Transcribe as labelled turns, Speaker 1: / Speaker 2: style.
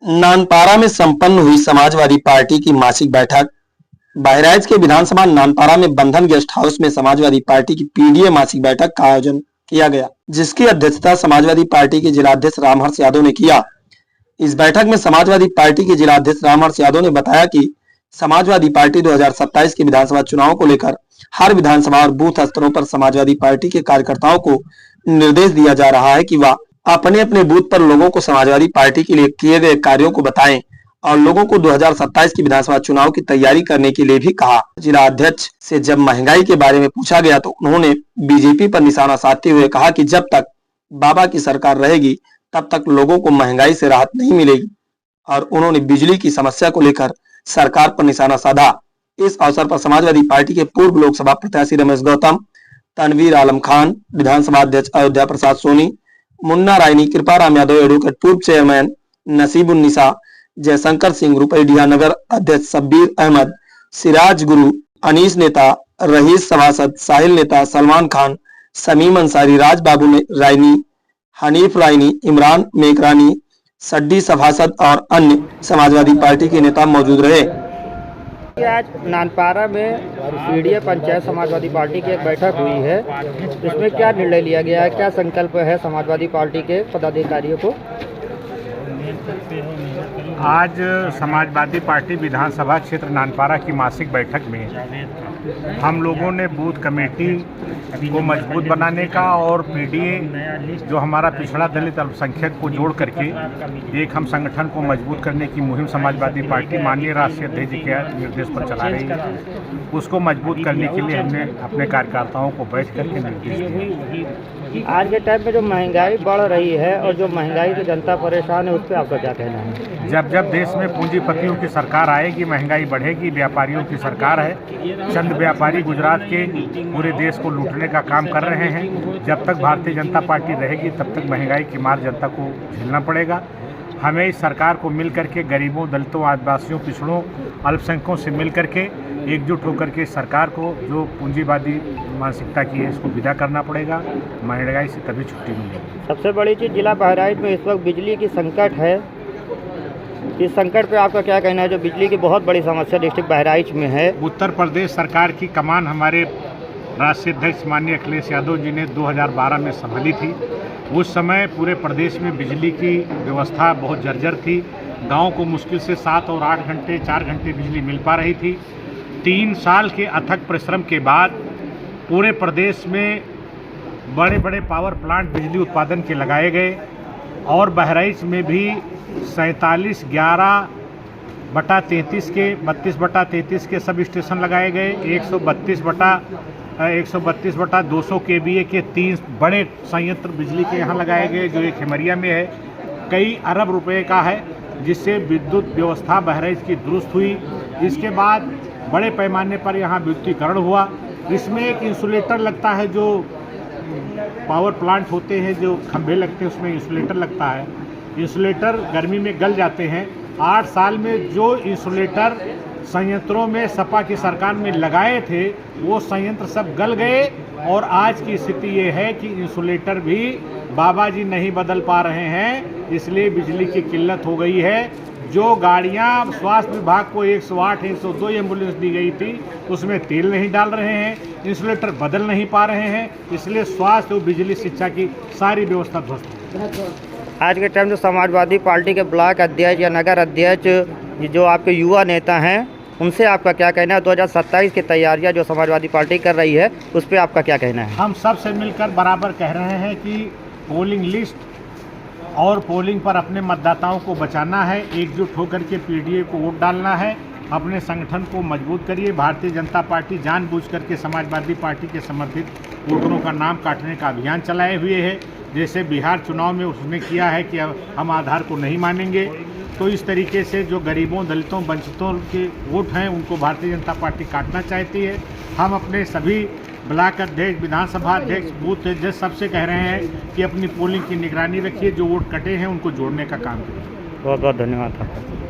Speaker 1: नानपारा में संपन्न हुई समाजवादी पार्टी की मासिक बैठक। बहराइच के विधानसभा नानपारा में बंधन गेस्ट हाउस में समाजवादी पार्टी की पीडीए मासिक बैठक का आयोजन किया गया, जिसकी अध्यक्षता समाजवादी पार्टी के जिलाध्यक्ष रामहर्ष यादव ने किया। इस बैठक में समाजवादी पार्टी के जिलाध्यक्ष रामहर्ष यादव ने बताया कि समाजवादी पार्टी 2027 के विधानसभा चुनाव को लेकर हर विधानसभा और बूथ स्तरों पर समाजवादी पार्टी के कार्यकर्ताओं को निर्देश दिया जा रहा है कि वह अपने अपने बूथ पर लोगों को समाजवादी पार्टी के लिए किए गए कार्यों को बताएं और लोगों को 2027 की विधानसभा चुनाव की तैयारी करने के लिए भी कहा। जिला अध्यक्ष से जब महंगाई के बारे में पूछा गया तो उन्होंने बीजेपी पर निशाना साधते हुए कहा कि जब तक बाबा की सरकार रहेगी तब तक लोगों को महंगाई से राहत नहीं मिलेगी और उन्होंने बिजली की समस्या को लेकर सरकार पर निशाना साधा। इस अवसर पर समाजवादी पार्टी के पूर्व लोकसभा प्रत्याशी रमेश गौतम, तनवीर आलम खान, विधानसभा अध्यक्ष अयोध्या प्रसाद सोनी, मुन्ना रायनी, कृपाराम यादव, एडवोकेट पूर्व चेयरमैन नसीबुन्निसा, जयशंकर सिंह, रुपईडीहा नगर अध्यक्ष शब्बीर अहमद, सिराज गुरु, अनीस नेता, रईस सभासद, साहिल नेता, सलमान खान, समीम अंसारी, राज बाबू रायनी, हनीफ रायनी, इमरान मेकरानी, सड्डी सभासद और अन्य समाजवादी पार्टी के नेता मौजूद रहे।
Speaker 2: आज नानपारा में पीडीए पंचायत समाजवादी पार्टी की एक बैठक हुई है। इसमें क्या निर्णय लिया गया है, क्या संकल्प है समाजवादी पार्टी के पदाधिकारियों को?
Speaker 3: आज समाजवादी पार्टी विधानसभा क्षेत्र नानपारा की मासिक बैठक में हम लोगों ने बूथ कमेटी को मजबूत बनाने का और पीडीए जो हमारा पिछड़ा दलित अल्पसंख्यक को जोड़ करके एक हम संगठन को मजबूत करने की मुहिम समाजवादी पार्टी माननीय राष्ट्रीय अध्यक्ष जी के निर्देश पर चला रही है। उसको मजबूत करने के लिए हमने अपने कार्यकर्ताओं को बैठ करके निर्देश दिए।
Speaker 2: आज के टाइम में जो महंगाई बढ़ रही है और जो महंगाई से जनता परेशान है, उस पर आपका क्या कहना है?
Speaker 3: जब जब देश में पूंजीपतियों की सरकार आएगी, महंगाई बढ़ेगी। व्यापारियों की सरकार है, चंद व्यापारी गुजरात के पूरे देश को लूटने का काम कर रहे हैं। जब तक भारतीय जनता पार्टी रहेगी तब तक महंगाई की मार जनता को झेलना पड़ेगा। हमें इस सरकार को मिल करके गरीबों, दलितों, आदिवासियों, पिछड़ों, अल्पसंख्यकों से मिल करके एकजुट होकर के सरकार को जो पूंजीवादी मानसिकता की है इसको विदा करना पड़ेगा। महंगाई से तभी छुट्टी मिलेगी।
Speaker 2: सबसे बड़ी चीज़ जिला बहराइच में इस वक्त बिजली की संकट है। इस संकट पे आपका क्या कहना है, जो बिजली की बहुत बड़ी समस्या डिस्ट्रिक्ट बहराइच में है?
Speaker 3: उत्तर प्रदेश सरकार की कमान हमारे राष्ट्रीय अध्यक्ष माननीय अखिलेश यादव जी ने 2012 में संभाली थी। उस समय पूरे प्रदेश में बिजली की व्यवस्था बहुत जर्जर थी। गांव को मुश्किल से 7 और 8 घंटे 4 घंटे बिजली मिल पा रही थी। 3 साल के अथक परिश्रम के बाद पूरे प्रदेश में बड़े बड़े पावर प्लांट बिजली उत्पादन के लगाए गए और बहराइच में भी 47/11/33 के 32/33 के सब स्टेशन लगाए गए। 132/200 kVA के 3 बड़े संयंत्र बिजली के यहाँ लगाए गए, जो एक हिमरिया में है, कई अरब रुपए का है, जिससे विद्युत व्यवस्था बहराइच की दुरुस्त हुई। इसके बाद बड़े पैमाने पर यहाँ विद्युतीकरण हुआ। इसमें एक इंसुलेटर लगता है, जो पावर प्लांट होते हैं जो खंभे लगते हैं उसमें इंसुलेटर लगता है। इंसुलेटर गर्मी में गल जाते हैं। 8 साल में जो इंसुलेटर संयंत्रों में सपा की सरकार में लगाए थे वो संयंत्र सब गल गए और आज की स्थिति ये है कि इंसुलेटर भी बाबा जी नहीं बदल पा रहे हैं, इसलिए बिजली की किल्लत हो गई है। जो गाड़ियां स्वास्थ्य विभाग को 108, 102 एम्बुलेंस दी गई थी उसमें तेल नहीं डाल रहे हैं, इंसुलेटर बदल नहीं पा रहे हैं, इसलिए स्वास्थ्य और बिजली शिक्षा की सारी व्यवस्था ध्वस्त है।
Speaker 2: आज के टाइम जो समाजवादी पार्टी के ब्लॉक अध्यक्ष या नगर अध्यक्ष जो आपके युवा नेता हैं, उनसे आपका क्या कहना है? 2027 की तैयारियां जो समाजवादी पार्टी कर रही है उस पर आपका क्या कहना है?
Speaker 3: हम सब से मिलकर बराबर कह रहे हैं कि पोलिंग लिस्ट और पोलिंग पर अपने मतदाताओं को बचाना है, एकजुट होकर के पीडीए को वोट डालना है, अपने संगठन को मजबूत करिए। भारतीय जनता पार्टी जानबूझ करके समाजवादी पार्टी के समर्थित वोटरों का नाम काटने का अभियान चलाए हुए है। जैसे बिहार चुनाव में उसने किया है कि हम आधार को नहीं मानेंगे, तो इस तरीके से जो गरीबों, दलितों, वंचितों के वोट हैं उनको भारतीय जनता पार्टी काटना चाहती है। हम अपने सभी ब्लॉक अध्यक्ष, विधानसभा अध्यक्ष, बूथ अध्यक्ष सबसे कह रहे हैं कि अपनी पोलिंग की निगरानी रखिए, जो वोट कटे हैं उनको जोड़ने का काम करिए।
Speaker 2: बहुत बहुत धन्यवाद आपका।